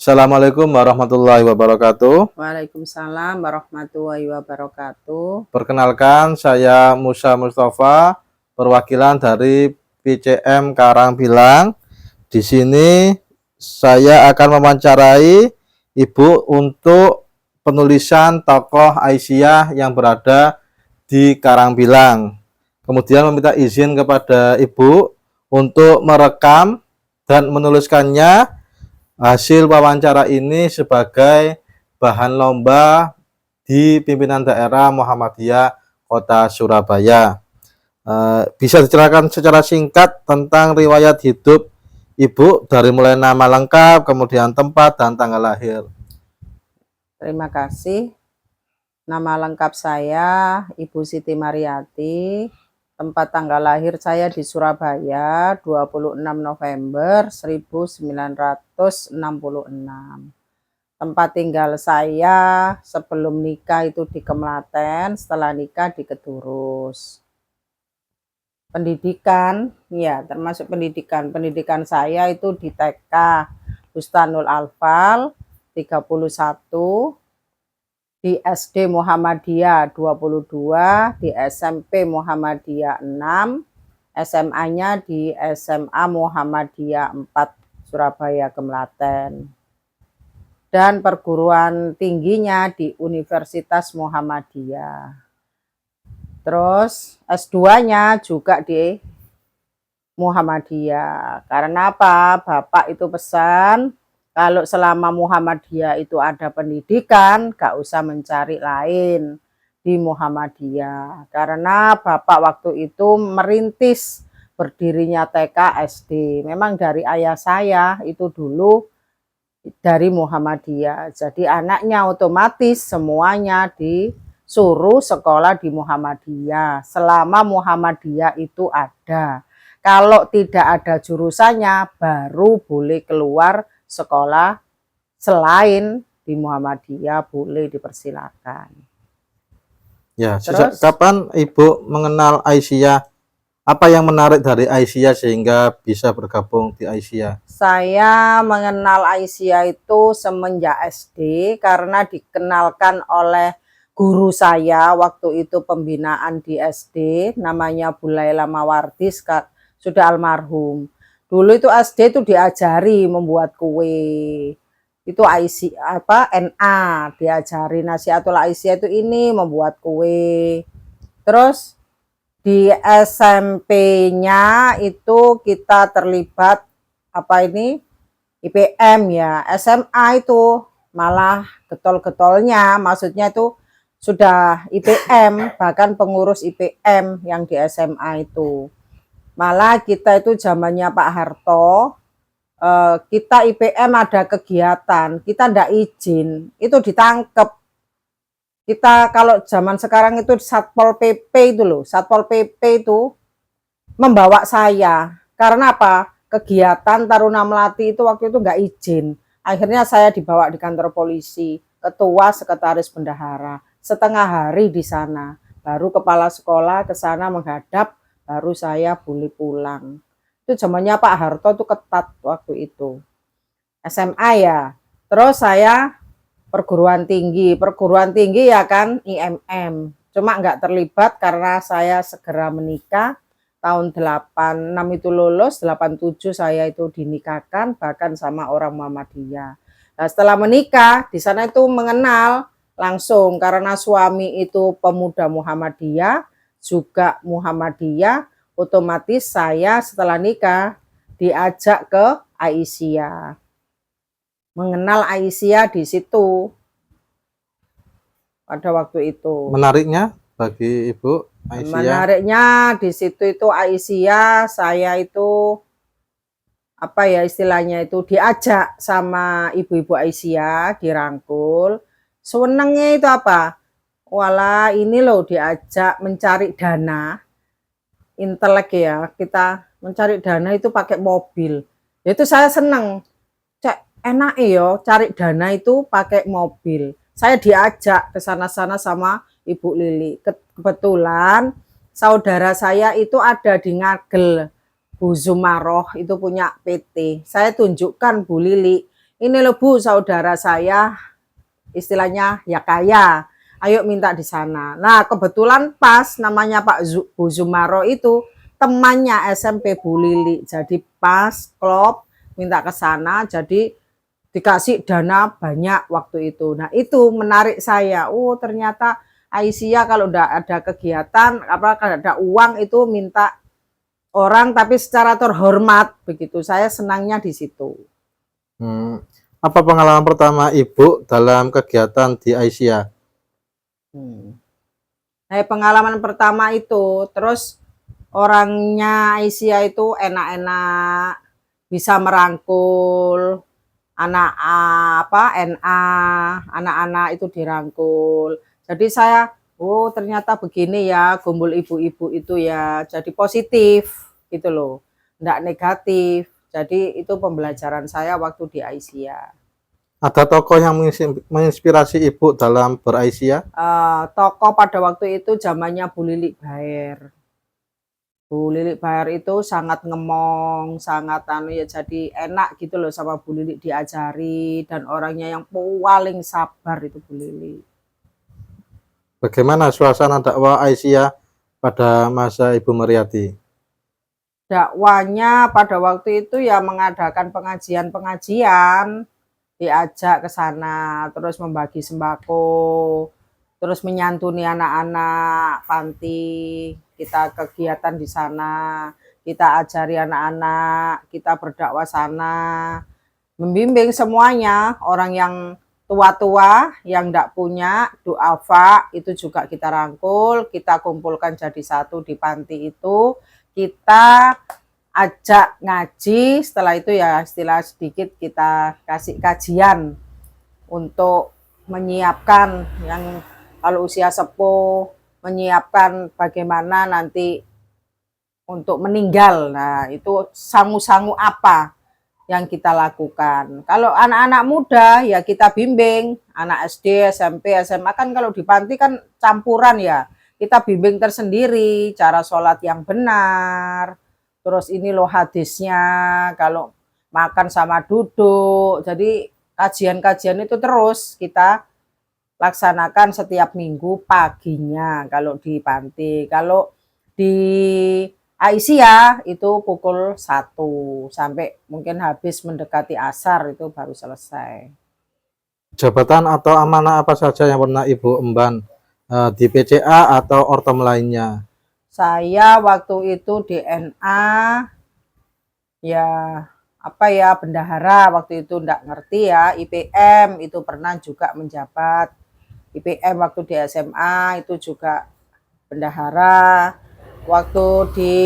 Assalamualaikum warahmatullahi wabarakatuh. Waalaikumsalam warahmatullahi wabarakatuh. Perkenalkan, saya Musa Mustafa, perwakilan dari PCM Karangbilang. Di sini saya akan mewawancarai Ibu untuk penulisan tokoh Aisyah yang berada di Karangbilang. Kemudian meminta izin kepada Ibu untuk merekam dan menuliskannya hasil wawancara ini sebagai bahan lomba di pimpinan daerah Muhammadiyah Kota Surabaya. Bisa diceritakan secara singkat tentang riwayat hidup Ibu dari mulai nama lengkap, kemudian tempat dan tanggal lahir. Terima kasih. Nama lengkap saya Ibu Siti Mariati. Tempat tanggal lahir saya di Surabaya 26 November 1966. Tempat tinggal saya sebelum nikah itu di Kemlaten, setelah nikah di Kedurus. Pendidikan, ya termasuk pendidikan. Pendidikan saya itu di TK Bustanul Alfal 31, di SD Muhammadiyah 22, di SMP Muhammadiyah 6, SMA-nya di SMA Muhammadiyah 4 Surabaya Kemlaten. Dan perguruan tingginya di Universitas Muhammadiyah. Terus S2-nya juga di Muhammadiyah. Karena apa? Bapak itu pesan, kalau selama Muhammadiyah itu ada pendidikan, gak usah mencari lain di Muhammadiyah. Karena Bapak waktu itu merintis berdirinya TK SD. Memang dari ayah saya itu dulu dari Muhammadiyah. Jadi anaknya otomatis semuanya disuruh sekolah di Muhammadiyah. Selama Muhammadiyah itu ada. Kalau tidak ada jurusannya, baru boleh keluar sekolah selain di Muhammadiyah, boleh dipersilakan. Ya, sejak kapan Ibu mengenal Aisyah? Apa yang menarik dari Aisyah sehingga bisa bergabung di Aisyah? Saya mengenal Aisyah itu semenjak SD karena dikenalkan oleh guru saya waktu itu pembinaan di SD, namanya Bu Laila Mawardis, sudah almarhum. Dulu itu SD itu diajari membuat kue. Itu NA diajari nasihatul Aisyah itu ini membuat kue. Terus di SMP-nya itu kita terlibat IPM ya. SMA itu malah getol-getolnya, maksudnya itu sudah IPM, bahkan pengurus IPM yang di SMA itu. Malah kita itu zamannya Pak Harto, kita IPM ada kegiatan, kita ndak izin, itu ditangkep. Kita kalau zaman sekarang itu Satpol PP itu loh, Satpol PP itu membawa saya. Karena apa? Kegiatan Taruna Melati itu waktu itu nggak izin. Akhirnya saya dibawa di kantor polisi, ketua sekretaris bendahara, setengah hari di sana. Baru kepala sekolah ke sana menghadap, baru saya boleh pulang. Itu zamannya Pak Harto itu ketat waktu itu. SMA ya. Terus saya perguruan tinggi ya kan IMM. Cuma nggak terlibat karena saya segera menikah. Tahun 86 itu lulus, 87 saya itu dinikahkan bahkan sama orang Muhammadiyah. Nah, setelah menikah di sana itu mengenal langsung karena suami itu pemuda Muhammadiyah, juga Muhammadiyah, otomatis saya setelah nikah diajak ke Aisyah. Mengenal Aisyah di situ pada waktu itu. Menariknya bagi Ibu Aisyah? Menariknya di situ itu Aisyah, saya itu istilahnya itu diajak sama ibu-ibu Aisyah, dirangkul. Senengnya itu apa? Walah ini loh diajak mencari dana. Intelek ya, kita mencari dana itu pakai mobil. Itu saya seneng. Cek enak ya cari dana itu pakai mobil. Saya diajak ke sana-sana sama Ibu Lili. Kebetulan saudara saya itu ada di Ngagel, Bu Zumaroh itu punya PT. Saya tunjukkan Bu Lili, ini loh Bu, saudara saya istilahnya ya kaya, ayo minta di sana. Nah kebetulan pas namanya Bu Zumaro itu temannya SMP Bu Lili, jadi pas klop minta ke sana, jadi dikasih dana banyak waktu itu. Nah itu menarik saya, oh ternyata Aisyah kalau udah ada kegiatan apa ada uang itu minta orang tapi secara terhormat begitu. Saya senangnya di situ. Apa pengalaman pertama Ibu dalam kegiatan di Aisyah? Nah, pengalaman pertama itu, terus orangnya Aisyah itu enak-enak, bisa merangkul anak apa NA, anak-anak itu dirangkul. Jadi saya, oh ternyata begini ya, kumpul ibu-ibu itu ya, jadi positif gitu loh, enggak negatif. Jadi itu pembelajaran saya waktu di Aisyah. Ada tokoh yang menginspirasi Ibu dalam beraisyah? Tokoh pada waktu itu zamannya Bu Lili Baer. Bu Lili Baer itu sangat ngemong, sangat ya jadi enak gitu loh sama Bu Lili diajari, dan orangnya yang paling sabar itu Bu Lili. Bagaimana suasana dakwah Aisyah pada masa Ibu Mariati? Dakwanya pada waktu itu ya mengadakan pengajian-pengajian, diajak ke sana, terus membagi sembako, terus menyantuni anak-anak panti, kita kegiatan di sana, kita ajari anak-anak, kita berdakwah sana, membimbing semuanya, orang yang tua-tua, yang tidak punya, duafa, itu juga kita rangkul, kita kumpulkan jadi satu di panti itu, kita ajak ngaji, setelah itu ya istilah sedikit kita kasih kajian untuk menyiapkan yang kalau usia sepuh, menyiapkan bagaimana nanti untuk meninggal. Nah itu sangu-sangu apa yang kita lakukan. Kalau anak-anak muda ya kita bimbing, anak SD, SMP, SMA kan kalau di panti kan campuran ya, kita bimbing tersendiri, cara sholat yang benar, terus ini loh hadisnya, kalau makan sama duduk. Jadi kajian-kajian itu terus kita laksanakan setiap minggu paginya kalau di panti. Kalau di Aisyah itu pukul 1 sampai mungkin habis mendekati asar itu baru selesai. Jabatan atau amanah apa saja yang pernah Ibu emban di PCA atau ortom lainnya? Saya waktu itu DNA ya apa ya bendahara, waktu itu enggak ngerti ya, IPM itu pernah juga menjabat. IPM waktu di SMA itu juga bendahara. Waktu di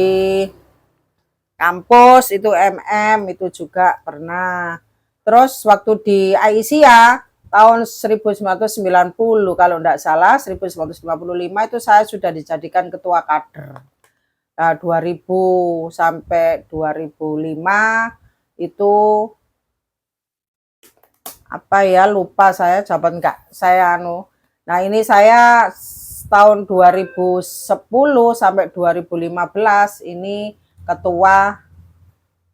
kampus itu MM itu juga pernah. Terus waktu di Aisyah tahun 1990 kalau enggak salah 1955 itu saya sudah dijadikan ketua kader. 2000 sampai 2005 itu apa ya lupa saya jawaban enggak saya Nah ini saya tahun 2010 sampai 2015 ini ketua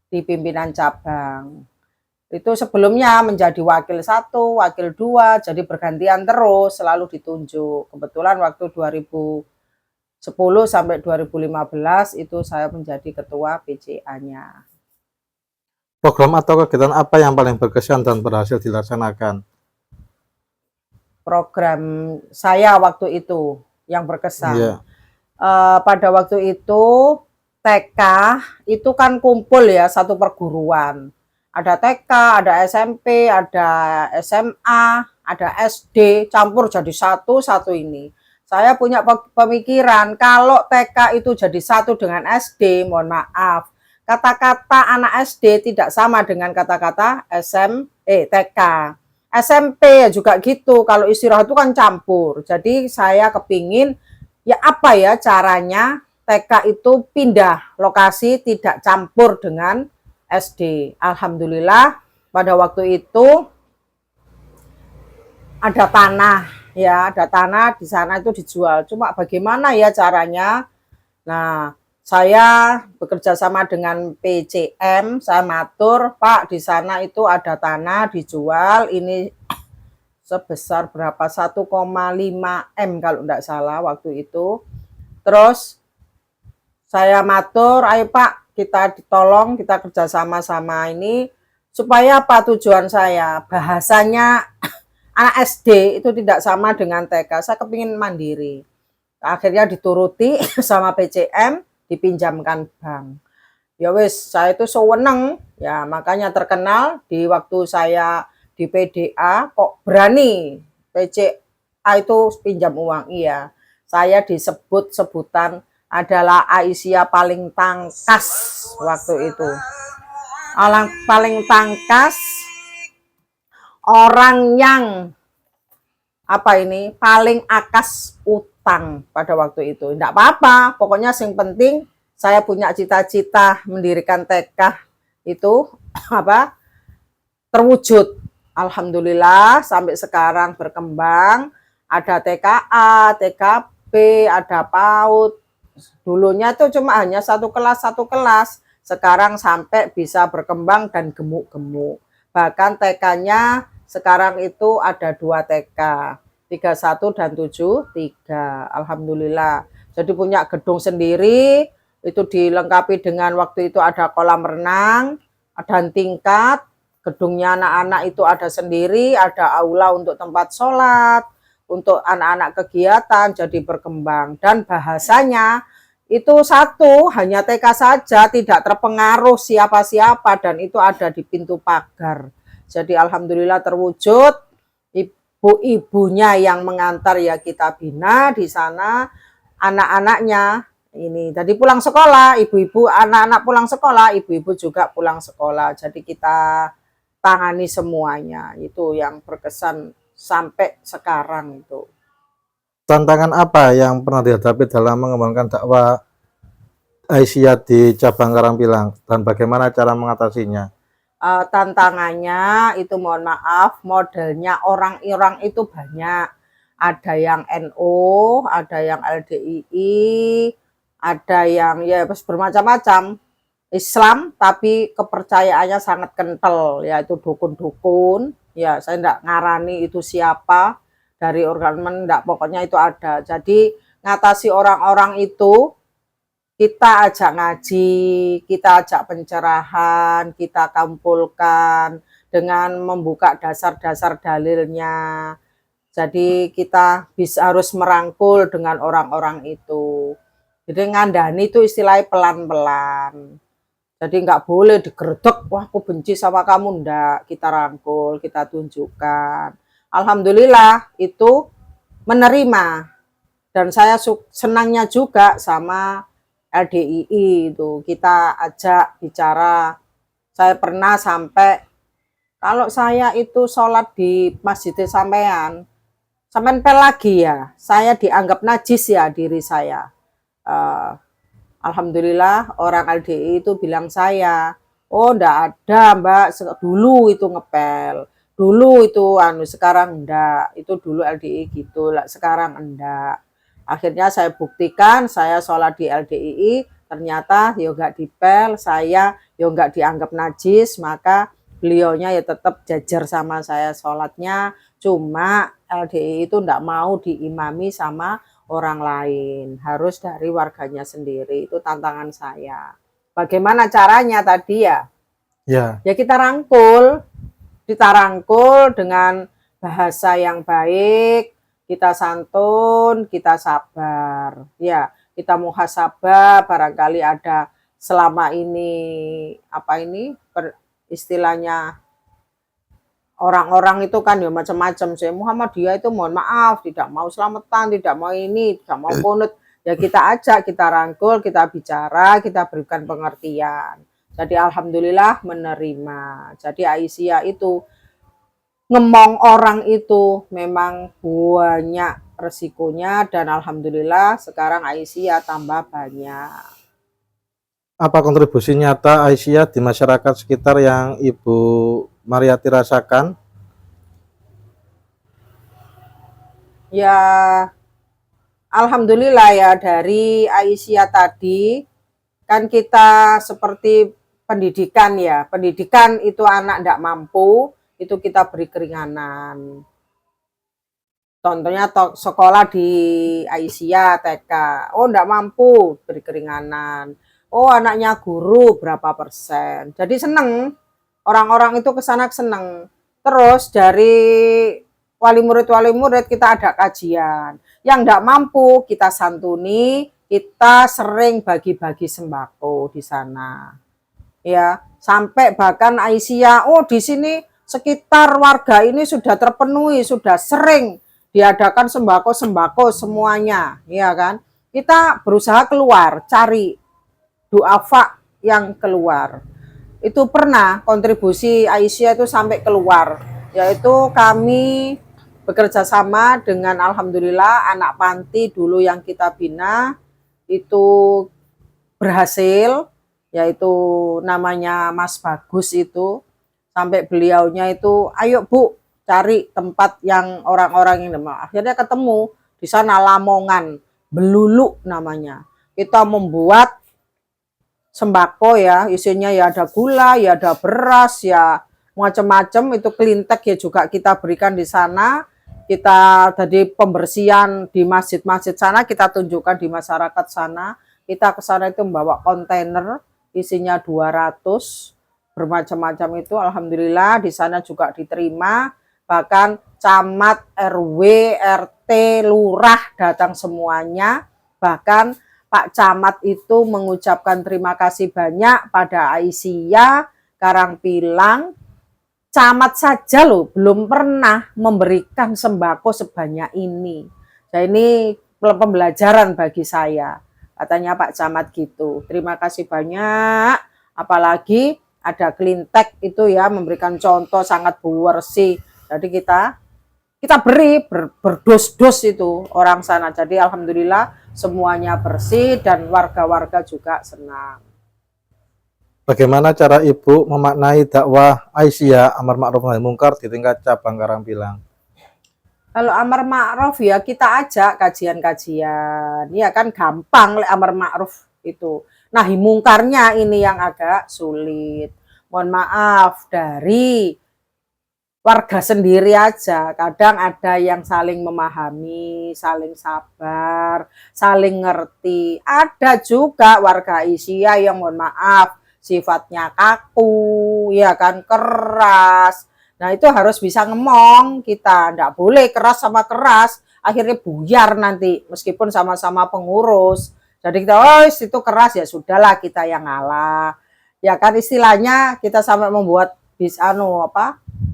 di pimpinan cabang. Itu sebelumnya menjadi wakil 1, wakil 2, jadi bergantian terus selalu ditunjuk. Kebetulan waktu 2010 sampai 2015 itu saya menjadi ketua PCA-nya. Program atau kegiatan apa yang paling berkesan dan berhasil dilaksanakan? Program saya waktu itu yang berkesan. Yeah. Pada waktu itu TK itu kan kumpul ya satu perguruan. Ada TK, ada SMP, ada SMA, ada SD, campur jadi satu ini. Saya punya pemikiran kalau TK itu jadi satu dengan SD, mohon maaf, kata-kata anak SD tidak sama dengan kata-kata TK. SMP juga gitu, kalau istirahat itu kan campur. Jadi saya kepingin ya apa ya caranya TK itu pindah lokasi tidak campur dengan SD. Alhamdulillah pada waktu itu ada tanah ya, ada tanah di sana itu dijual. Cuma bagaimana ya caranya? Nah, saya bekerja sama dengan PCM, saya matur, Pak, di sana itu ada tanah dijual, ini sebesar berapa, 1,5 M kalau enggak salah waktu itu. Terus saya matur, ayo Pak, kita ditolong, kita kerja sama-sama ini, supaya apa tujuan saya? Bahasanya anak SD itu tidak sama dengan TK, saya kepingin mandiri. Akhirnya dituruti sama PCM, dipinjamkan bank. Ya wis, saya itu seweneng, ya makanya terkenal di waktu saya di PDA, kok berani PCA itu pinjam uang. Iya, saya disebut sebutan adalah Aisyah paling tangkas waktu itu. Orang paling tangkas, orang yang apa ini paling akas utang pada waktu itu. Tidak apa-apa, pokoknya yang penting saya punya cita-cita mendirikan TK itu apa terwujud. Alhamdulillah sampai sekarang berkembang, ada TKA, TKB, ada PAUD. Dulunya itu cuma hanya satu kelas, sekarang sampai bisa berkembang dan gemuk-gemuk. Bahkan TK-nya sekarang itu ada 2 TK, 31 dan 73. Alhamdulillah. Jadi punya gedung sendiri, itu dilengkapi dengan waktu itu ada kolam renang, ada tingkat, gedungnya anak-anak itu ada sendiri, ada aula untuk tempat sholat, untuk anak-anak kegiatan, jadi berkembang. Dan bahasanya itu satu, hanya TK saja, tidak terpengaruh siapa-siapa, dan itu ada di pintu pagar. Jadi alhamdulillah terwujud, ibu-ibunya yang mengantar ya kita bina di sana, anak-anaknya ini tadi pulang sekolah, ibu-ibu anak-anak pulang sekolah, ibu-ibu juga pulang sekolah. Jadi kita tangani semuanya, itu yang berkesan sampai sekarang itu. Tantangan apa yang pernah dihadapi dalam mengembangkan dakwah Aisyah di cabang Karangpilang dan bagaimana cara mengatasinya? Tantangannya itu mohon maaf, modelnya orang-orang itu banyak. Ada yang NU, ada yang LDII, ada yang ya bermacam-macam. Islam tapi kepercayaannya sangat kental, yaitu dukun-dukun. Ya, saya enggak ngarani itu siapa dari organ enggak, pokoknya itu ada. Jadi ngatasi orang-orang itu kita ajak ngaji, kita ajak pencerahan, kita kumpulkan dengan membuka dasar-dasar dalilnya. Jadi kita harus merangkul dengan orang-orang itu. Jadi ngandani itu istilahnya pelan-pelan. Jadi nggak boleh digeredek, wah aku benci sama kamu, ndak. Kita rangkul, kita tunjukkan. Alhamdulillah itu menerima. Dan saya senangnya juga sama LDII itu. Kita ajak bicara. Saya pernah sampai, kalau saya itu sholat di masjid sampean pel lagi ya, saya dianggap najis ya diri saya. Alhamdulillah orang LDI itu bilang saya, oh enggak ada mbak, dulu itu ngepel, dulu itu sekarang enggak, itu dulu LDI gitu lah, sekarang enggak. Akhirnya saya buktikan, saya sholat di LDII, ternyata ya enggak dipel, saya ya enggak dianggap najis, maka beliaunya ya tetap jajar sama saya sholatnya, cuma LDII itu enggak mau diimami sama orang lain, harus dari warganya sendiri. Itu tantangan saya. Bagaimana caranya tadi ya? Ya kita rangkul dengan bahasa yang baik, kita santun, kita sabar. Ya, kita muhasabah, barangkali ada selama ini istilahnya orang-orang itu kan ya macam-macam. Saya Muhammadiyah itu mohon maaf tidak mau selamatan, tidak mau ini, tidak mau kunut. Ya kita ajak, kita rangkul, kita bicara, kita berikan pengertian. Jadi alhamdulillah menerima. Jadi Aisyah itu ngemong orang itu memang banyak resikonya, dan alhamdulillah sekarang Aisyah tambah banyak. Apa kontribusi nyata Aisyah di masyarakat sekitar yang Ibu Mariati rasakan? Ya alhamdulillah ya, dari Aisyah tadi kan kita seperti pendidikan ya, pendidikan itu anak tidak mampu, itu kita beri keringanan. Contohnya sekolah di Aisyah TK, oh tidak mampu, beri keringanan. Oh anaknya guru berapa persen. Jadi seneng, orang-orang itu kesana seneng. Terus dari wali murid kita ada kajian. Yang tidak mampu kita santuni, kita sering bagi-bagi sembako di sana. Ya, sampai bahkan Aisyah, oh di sini sekitar warga ini sudah terpenuhi, sudah sering diadakan sembako-sembako semuanya, ya kan? Kita berusaha keluar, cari duafa yang keluar. Itu pernah kontribusi Aisyah itu sampai keluar, yaitu kami bekerja sama dengan alhamdulillah anak panti dulu yang kita bina itu berhasil, yaitu namanya Mas Bagus itu, sampai beliaunya itu ayo Bu cari tempat yang orang-orang yang demam. Akhirnya ketemu di sana Lamongan, Belulu namanya. Kita membuat sembako ya, isinya ya ada gula, ya ada beras, ya macam-macam, itu klintek ya juga kita berikan di sana. Kita tadi pembersihan di masjid-masjid sana, kita tunjukkan di masyarakat sana. Kita ke sana itu membawa kontainer isinya 200 bermacam-macam itu, alhamdulillah di sana juga diterima. Bahkan camat, RW, RT, lurah datang semuanya. Bahkan Pak Camat itu mengucapkan terima kasih banyak pada Aisyah Karangpilang. Camat saja loh belum pernah memberikan sembako sebanyak ini. Nah ini pembelajaran bagi saya. Katanya Pak Camat gitu. Terima kasih banyak. Apalagi ada klintek itu ya, memberikan contoh sangat bersih. Jadi kita beri berdos-dos itu orang sana. Jadi alhamdulillah semuanya bersih dan warga-warga juga senang. Bagaimana cara Ibu memaknai dakwah Aisyah amar ma'ruf nahi mungkar di tingkat cabang Karangpilang? Kalau amar ma'ruf ya kita ajak kajian-kajian. Ya kan gampang amar ma'ruf itu. Nahi mungkarnya ini yang agak sulit. Mohon maaf dari warga sendiri aja. Kadang ada yang saling memahami, saling sabar, saling ngerti. Ada juga warga Aisyah yang mohon maaf sifatnya kaku, ya kan, keras. Nah itu harus bisa ngomong kita, nggak boleh keras sama keras, akhirnya buyar nanti meskipun sama-sama pengurus. Jadi kita, oh itu keras ya sudahlah kita yang ngalah. Ya kan istilahnya kita sampai membuat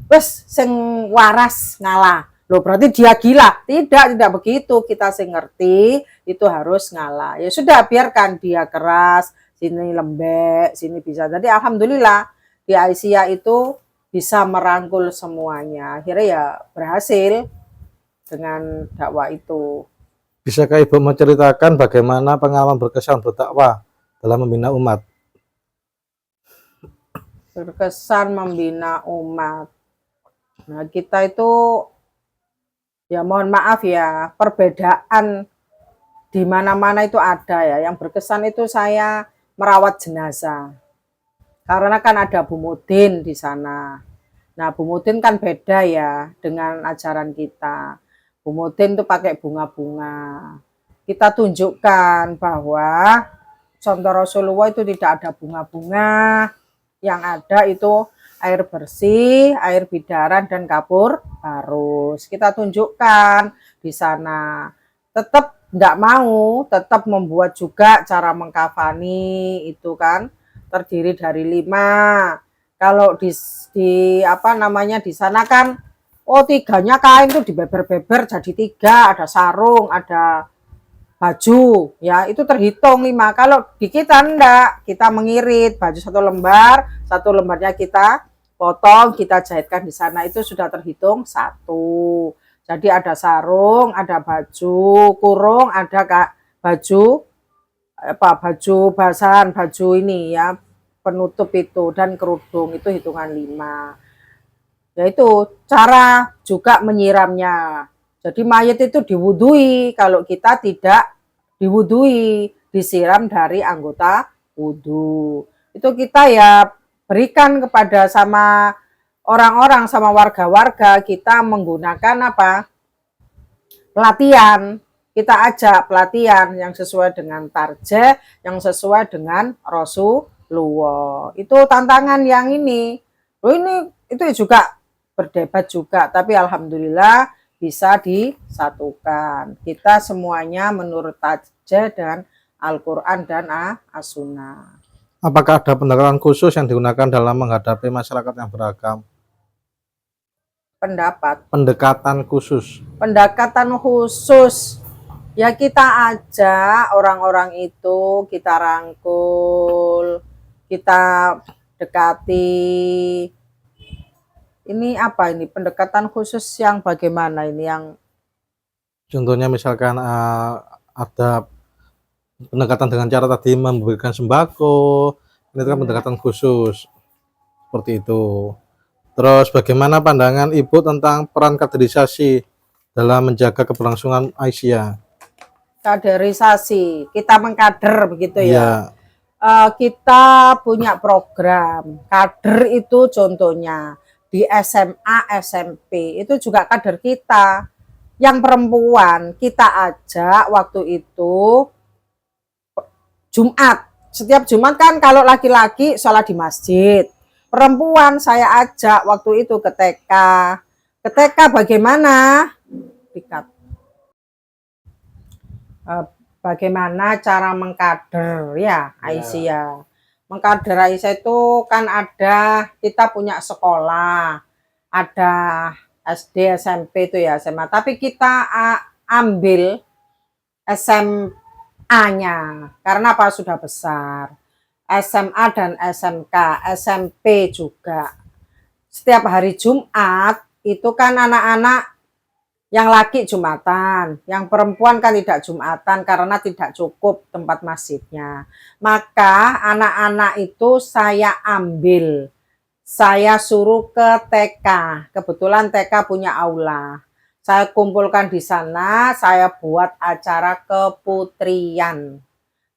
wes sing waras ngalah. Loh berarti dia gila. Tidak begitu. Kita sing ngerti itu harus ngalah. Ya sudah biarkan dia keras, sini lembek, sini bisa. Jadi alhamdulillah di Aisyah itu bisa merangkul semuanya. Akhirnya ya berhasil dengan dakwah itu. Bisakah Ibu menceritakan bagaimana pengalaman berkesan berdakwah dalam membina umat? Berkesan membina umat. Nah, kita itu ya mohon maaf ya, perbedaan di mana-mana itu ada ya. Yang berkesan itu saya merawat jenazah. Karena kan ada Bu Mudin di sana. Nah, Bu Mudin kan beda ya dengan ajaran kita. Bu Mudin tuh pakai bunga-bunga. Kita tunjukkan bahwa contoh Rasulullah itu tidak ada bunga-bunga. Yang ada itu air bersih, air bidaran, dan kapur barus. Kita tunjukkan di sana. Tetap tidak mau, tetap membuat juga cara mengkafani itu kan terdiri dari 5. Kalau di di sana kan oh 3-nya kain tuh dibeber-beber jadi 3, ada sarung, ada baju, ya itu terhitung 5. Kalau di kita enggak, kita mengirit baju 1 lembar, 1 lembarnya kita potong, kita jahitkan di sana, itu sudah terhitung 1. Jadi ada sarung, ada baju kurung, ada baju basahan, baju ini ya penutup itu, dan kerudung, itu hitungan 5. Yaitu cara juga menyiramnya. Jadi mayat itu diwudui, kalau kita tidak diwudui, disiram dari anggota wudhu. Itu kita ya berikan kepada sama orang-orang, sama warga-warga, kita menggunakan apa? Pelatihan. Kita ajak pelatihan yang sesuai dengan target, yang sesuai dengan Rasulullah. Itu tantangan yang ini. Oh, ini itu juga berdebat juga, tapi alhamdulillah bisa disatukan. Kita semuanya menurut target dan Al-Quran dan As-Sunnah. Apakah ada pendekatan khusus yang digunakan dalam menghadapi masyarakat yang beragam? Pendekatan khusus. Pendekatan khusus. Ya kita ajak orang-orang itu, kita rangkul, kita dekati. Ini apa ini? Pendekatan khusus yang bagaimana ini? Yang contohnya misalkan ada pendekatan dengan cara tadi memberikan sembako, ini kan pendekatan khusus seperti itu. Terus bagaimana pandangan Ibu tentang peran kaderisasi dalam menjaga keberlangsungan Aisyah? Kaderisasi, kita mengkader begitu ya. Kita punya program kader, itu contohnya di SMA, SMP itu juga kader kita. Yang perempuan kita ajak waktu itu Jumat. Setiap Jumat kan kalau laki-laki sholat di masjid. Perempuan saya ajak waktu itu ke TK. Ke TK bagaimana? Bagaimana cara mengkader ya Aisyah. Mengkader Aisyah itu kan ada, kita punya sekolah. Ada SD, SMP itu ya, SMA. Tapi kita ambil SMA-nya. Karena apa? Sudah besar. SMA dan SMK, SMP juga. Setiap hari Jumat itu kan anak-anak yang laki Jumatan, yang perempuan kan tidak Jumatan karena tidak cukup tempat masjidnya. Maka anak-anak itu saya ambil, saya suruh ke TK. Kebetulan TK punya aula. Saya kumpulkan di sana, saya buat acara keputrian.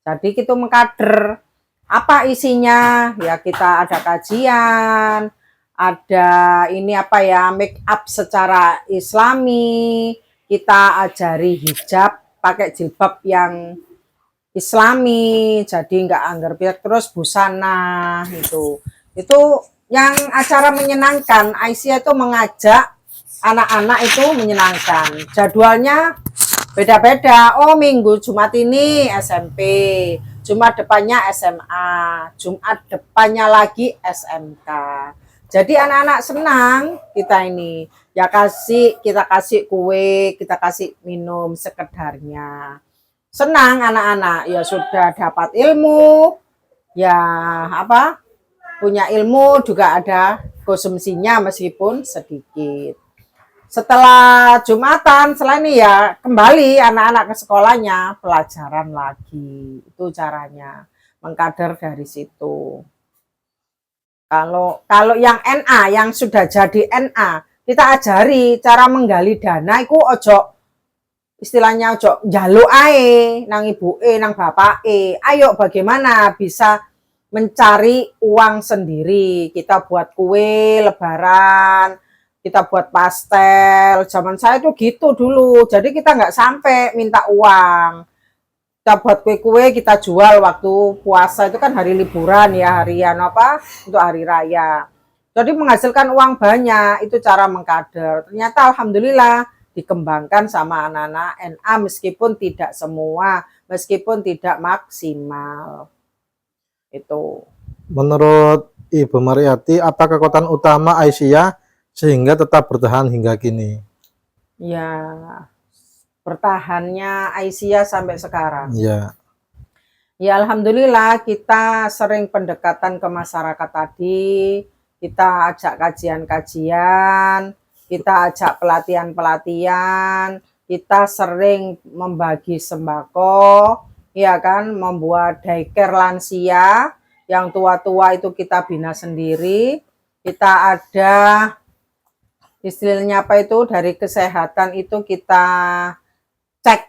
Jadi kita mengkader. Apa isinya? Ya kita ada kajian, ada ini apa ya, make up secara Islami, kita ajari hijab, pakai jilbab yang Islami, jadi nggak anggar piak, terus busana itu yang acara menyenangkan. Aisyah itu mengajak anak-anak itu menyenangkan. Jadwalnya beda-beda. Oh, minggu Jumat ini SMP, Jumat depannya SMA, Jumat depannya lagi SMK. Jadi anak-anak senang kita ini. Ya kita kasih kue, kita kasih minum sekedarnya. Senang anak-anak, ya sudah dapat ilmu, ya apa? Punya ilmu, juga ada konsumsinya meskipun sedikit. Setelah Jumatan, selain ini ya kembali anak-anak ke sekolahnya, pelajaran lagi. Itu caranya mengkader dari situ. Kalau yang NA, yang sudah jadi NA, kita ajari cara menggali dana. Iku ojo istilahnya ojo njaluk ae nang ibuke, nang bapake. Ayo bagaimana bisa mencari uang sendiri. Kita buat kue lebaran, kita buat pastel. Zaman saya tuh gitu dulu. Jadi kita nggak sampai minta uang. Kita buat kue-kue, kita jual waktu puasa, itu kan hari liburan ya, harian apa untuk hari raya. Jadi menghasilkan uang banyak, itu cara mengkader. Ternyata alhamdulillah dikembangkan sama anak-anak NA meskipun tidak semua, meskipun tidak maksimal. Itu. Menurut Ibu Mariati, apa kekuatan utama Aisyah sehingga tetap bertahan hingga kini? Ya, bertahannya Aisyah sampai sekarang. Ya. Ya alhamdulillah kita sering pendekatan ke masyarakat tadi, kita ajak kajian-kajian, kita ajak pelatihan-pelatihan, kita sering membagi sembako, ya kan, membuat daycare lansia, yang tua-tua itu kita bina sendiri, kita ada istilahnya apa itu, dari kesehatan itu kita cek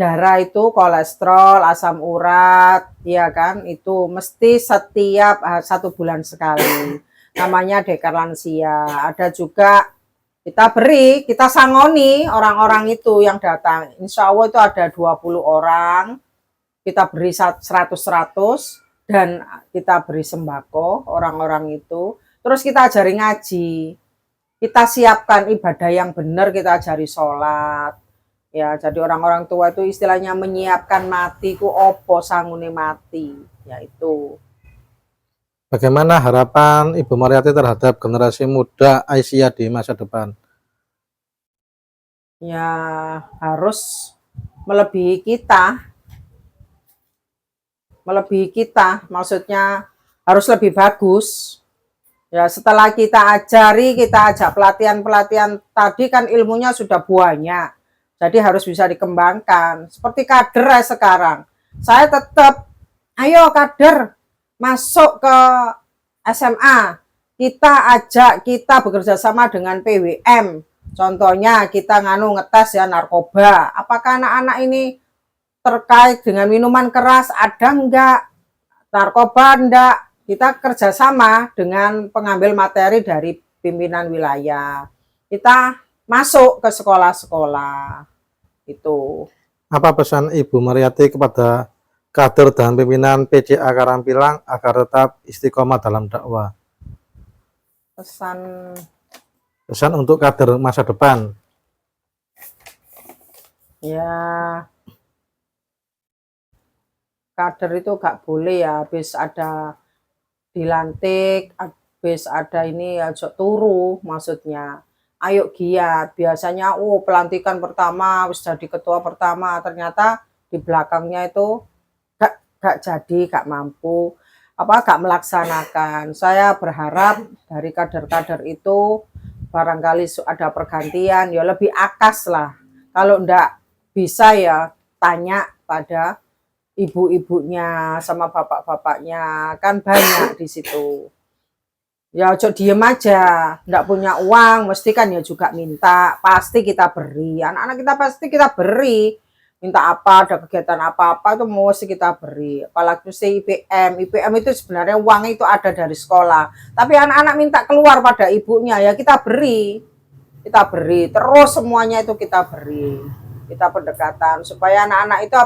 darah itu kolesterol, asam urat, ya kan, itu mesti setiap 1 bulan sekali. Namanya dekar lansia. Ada juga kita beri, kita sangoni orang-orang itu yang datang. Insya Allah itu ada 20 orang, kita beri 100-100 dan kita beri sembako orang-orang itu. Terus kita ajari ngaji, kita siapkan ibadah yang benar, kita ajari sholat. Ya, jadi orang-orang tua itu istilahnya menyiapkan mati ku opo sangune mati, yaitu. Bagaimana harapan Ibu Mariati terhadap generasi muda Aisyah di masa depan? Ya, harus melebihi kita. Melebihi kita, maksudnya harus lebih bagus. Ya, setelah kita ajari, kita ajak pelatihan-pelatihan tadi kan ilmunya sudah banyak. Jadi harus bisa dikembangkan. Seperti kader sekarang. Saya tetap, ayo kader masuk ke SMA. Kita ajak, kita bekerja sama dengan PWM. Contohnya kita ngetes ya narkoba. Apakah anak-anak ini terkait dengan minuman keras ada enggak, narkoba enggak, kita kerjasama dengan pengambil materi dari pimpinan wilayah, kita masuk ke sekolah-sekolah itu. Apa pesan Ibu Mariati kepada kader dan pimpinan PCA Karangpilang agar tetap istiqomah dalam dakwah? Pesan untuk kader masa depan. Ya, kader itu gak boleh ya habis ada dilantik, habis ada ini ya turu, maksudnya ayo giat. Biasanya pelantikan pertama wis jadi ketua pertama, ternyata di belakangnya itu gak jadi, gak mampu, gak melaksanakan. Saya berharap dari kader-kader itu barangkali ada pergantian, ya lebih akas lah. Kalau ndak bisa ya tanya pada ibu-ibunya sama bapak-bapaknya, kan banyak di situ. Ya ojo diem aja, ndak punya uang, mesti kan ya juga minta, pasti kita beri. Anak-anak kita pasti kita beri. Minta apa, ada kegiatan apa-apa itu mesti kita beri. Apalagi mesti IPM itu sebenarnya uang itu ada dari sekolah. Tapi anak-anak minta keluar pada ibunya, ya kita beri. Kita beri, terus semuanya itu kita beri. Kita pendekatan supaya anak-anak itu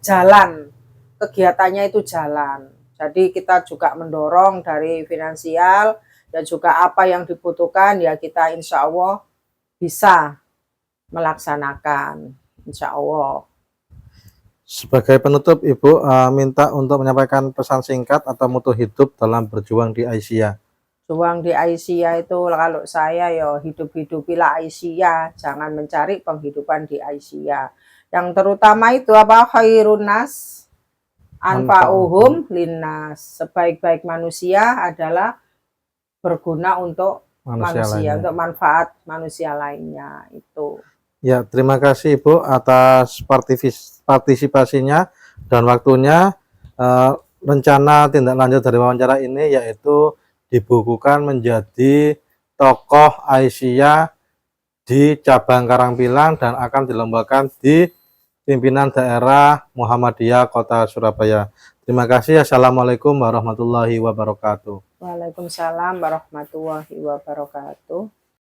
jalan, kegiatannya itu jalan. Jadi kita juga mendorong dari finansial dan juga apa yang dibutuhkan ya kita insya Allah bisa melaksanakan, insya Allah. Sebagai penutup, Ibu minta untuk menyampaikan pesan singkat atau moto hidup dalam berjuang di Aisyah. Juang di Aisyah itu kalau saya ya hidup-hidupilah Aisyah, jangan mencari penghidupan di Aisyah. Yang terutama itu khairun nas anfa'uhum linnas. Sebaik-baik manusia adalah berguna untuk manusia untuk manfaat manusia lainnya itu. Ya, terima kasih Ibu atas partisipasinya dan waktunya. Rencana tindak lanjut dari wawancara ini yaitu dibukukan menjadi tokoh Aisyah di cabang Karangpilang dan akan dilombakan di pimpinan daerah Muhammadiyah Kota Surabaya. Terima kasih. Assalamualaikum warahmatullahi wabarakatuh. Waalaikumsalam warahmatullahi wabarakatuh.